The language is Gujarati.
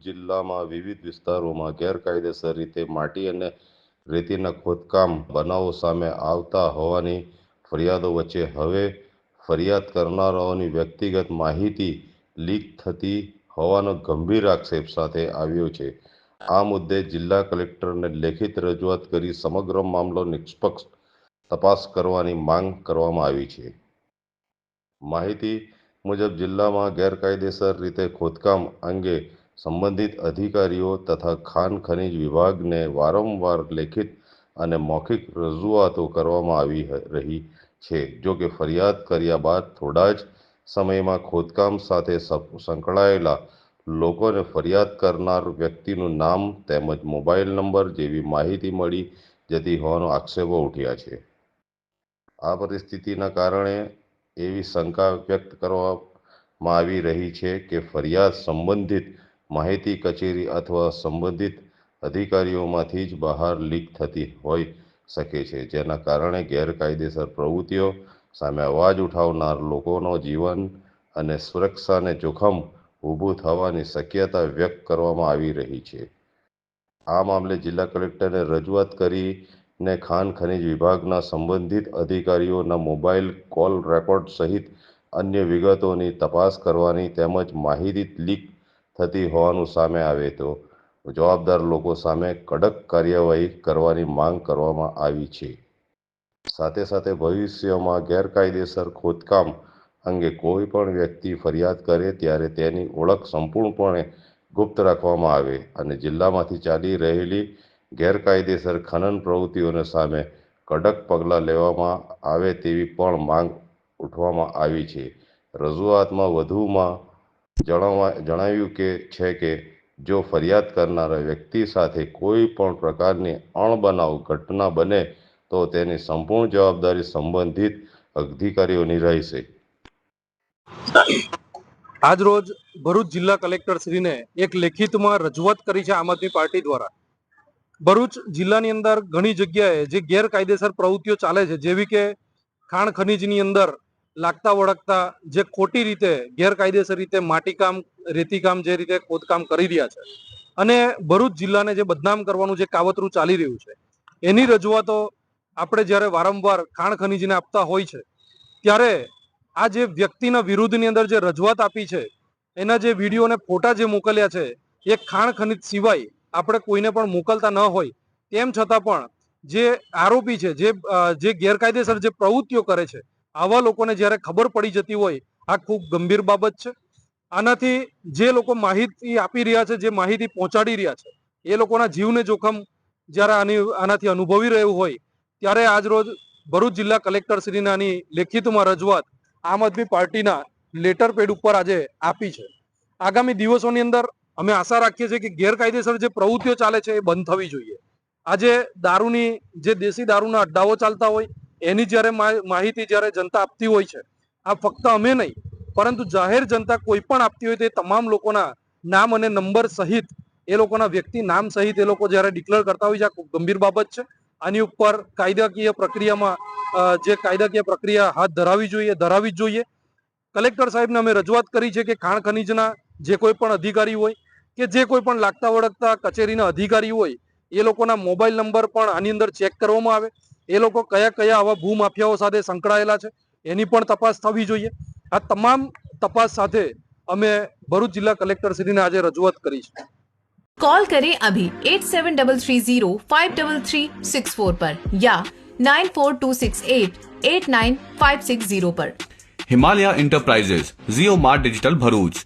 જિલ્લામાં વિવિધ વિસ્તારોમાં ગેરકાયદેસર રીતે માટી અને રેતીના ખોદકામ બનાવો સામે આવતા હોવાની ફરિયાદો વચ્ચે હવે ફરિયાદ કરનારાઓની વ્યક્તિગત માહિતી લીક થતી હોવાનો ગંભીર આક્ષેપ સાથે આવ્યો છે। આ મુદ્દે જિલ્લા કલેક્ટરને લેખિત રજૂઆત કરી સમગ્ર મામલો નિષ્પક્ષ તપાસ કરવાની માંગ કરવામાં આવી છે। માહિતી મુજબ જિલ્લામાં ગેરકાયદેસર રીતે ખોદકામ અંગે સંબંધિત અધિકારીઓ તથા ખાણ ખનીજ વિભાગને વારંવાર લેખિત અને મૌખિક રજૂઆતો કરવામાં આવી રહી છે। જો કે ફરિયાદ કર્યા બાદ થોડા જ સમયમાં ખોદકામ સાથે સંકળાયેલા લોકોને ફરિયાદ કરનાર વ્યક્તિનું નામ તેમજ મોબાઈલ નંબર જેવી માહિતી મળી જતી હોવાનો આક્ષેપો ઉઠ્યા છે। આ પરિસ્થિતિના કારણે એવી શંકા વ્યક્ત કરવામાં આવી રહી છે કે ફરિયાદ સંબંધિત માહિતી કચેરી અથવા સંબંધિત અધિકારીઓમાંથી જ બહાર લીક થતી હોઈ શકે છે, જેના કારણે ગેરકાયદેસર પ્રવૃત્તિઓ સામે અવાજ ઉઠાવનાર લોકોનો જીવન અને સુરક્ષાને જોખમ ઊભું થવાની શક્યતા વ્યક્ત કરવામાં આવી રહી છે। આ મામલે જિલ્લા કલેક્ટરે રજૂઆત કરીને ખાણ ખનીજ વિભાગના સંબંધિત અધિકારીઓના મોબાઈલ કોલ રેકોર્ડ સહિત અન્ય વિગતોની તપાસ કરવાની તેમજ માહિતી લીક થતી હોવાનું સામે આવે તો જવાબદાર લોકો સામે કડક કાર્યવાહી કરવાની માંગ કરવામાં આવી છે। સાથે સાથે ભવિષ્યમાં ગેરકાયદેસર ખોદકામ અંગે કોઈ પણ વ્યક્તિ ફરિયાદ કરે ત્યારે તેની ઓળખ સંપૂર્ણપણે ગુપ્ત રાખવામાં આવે અને જિલ્લામાંથી ચાલી રહેલી ગેરકાયદેસર ખનન પ્રવૃત્તિઓને સામે કડક પગલાં લેવામાં આવે તેવી પણ માંગ ઉઠવામાં આવી છે। રજૂઆતમાં વધુમાં જણાવ્યું છે કે જો ફરિયાદ કરનારા વ્યક્તિ સાથે કોઈ પણ પ્રકારની અણબનાવ ઘટના બને તો તેની સંપૂર્ણ જવાબદારી સંબંધિત અધિકારીઓની રહેશે। આજ રોજ ભરૂચ જિલ્લા કલેક્ટર શ્રીને એક લેખિતમાં રજૂઆત કરી છે આમ આદમી પાર્ટી દ્વારા। ભરૂચ જિલ્લાની અંદર ઘણી જગ્યાએ જે ગેરકાયદેસર પ્રવૃત્તિઓ ચાલે છે, જેવી કે ખાણ ખનીજની અંદર લાગતા વળગતા જે ખોટી રીતે ગેરકાયદેસર રીતે માટીકામ રેતીકામ જે રીતે ખોદકામ કરી રહ્યા છે અને ભરૂચ જિલ્લાને જે બદનામ કરવાનું જે કાવતરું ચાલી રહ્યું છે, એની રજૂઆતો આપણે જ્યારે વારંવાર ખાણ ખનીજને આપતા હોય છે ત્યારે આ જે વ્યક્તિના વિરુદ્ધની અંદર જે રજૂઆત આપી છે એના જે વિડીયો અને ફોટા જે મોકલ્યા છે એ ખાણ ખનીજ સિવાય આપણે કોઈને પણ મોકલતા ન હોય તેમ છતાં પણ જે આરોપી છે જે ગેરકાયદેસર જે પ્રવૃત્તિઓ કરે છે આવા લોકોને જ્યારે ખબર પડી જતી હોય આ ખૂબ ગંભીર બાબત છે। આનાથી જે લોકો માહિતી આપી રહ્યા છે, જે માહિતી પહોંચાડી રહ્યા છે, એ લોકોના જીવને જોખમ જ્યારે આનાથી અનુભવી રહ્યું હોય ત્યારે આજ રોજ ભરૂચ જિલ્લા કલેક્ટર શ્રીને આની લેખિતમાં રજૂઆત આમ આદમી પાર્ટીના લેટર પેડ ઉપર આજે આપી છે। આગામી દિવસોની અંદર અમે આશા રાખીએ છીએ કે ગેરકાયદેસર જે પ્રવૃત્તિઓ ચાલે છે એ બંધ થવી જોઈએ। આજે દારૂની જે દેશી દારૂના અડ્ડાઓ ચાલતા હોય એની જ્યારે માહિતી જ્યારે જનતા આપતી હોય છે, આ ફક્ત અમે નહીં પરંતુ જાહેર જનતા કોઈ પણ આપતી હોય તે તમામ લોકોના નામ અને નંબર સહિત એ લોકોના વ્યક્તિ નામ સહિત એ લોકો જ્યારે ડિક્લેર કરતા હોય છે, આ ખૂબ ગંભીર બાબત છે। આની ઉપર કાયદાકીય પ્રક્રિયામાં જે કાયદાકીય પ્રક્રિયા હાથ ધરાવી જ જોઈએ। કલેક્ટર સાહેબને અમે રજૂઆત કરી છે કે ખાણ ખનીજના જે કોઈ પણ અધિકારી હોય કે જે કોઈ પણ લાગતા વળગતા કચેરીના અધિકારી હોય એ લોકોના મોબાઈલ નંબર પણ આની અંદર ચેક કરવામાં આવે, એ લોકો કયા કયા આવા ભૂમાફિયાઓ સાથે સંકળાયેલા છે એની પણ તપાસ થવી જોઈએ। આ તમામ તપાસ સાથે અમે ભરૂચ જિલ્લા કલેક્ટર શ્રીને આજે રજૂઆત કરી છે। कॉल करें अभी 8733053364 पर या 9426889560 पर। हिमालय इंटरप्राइजेज जियो मार्ट डिजिटल भरूच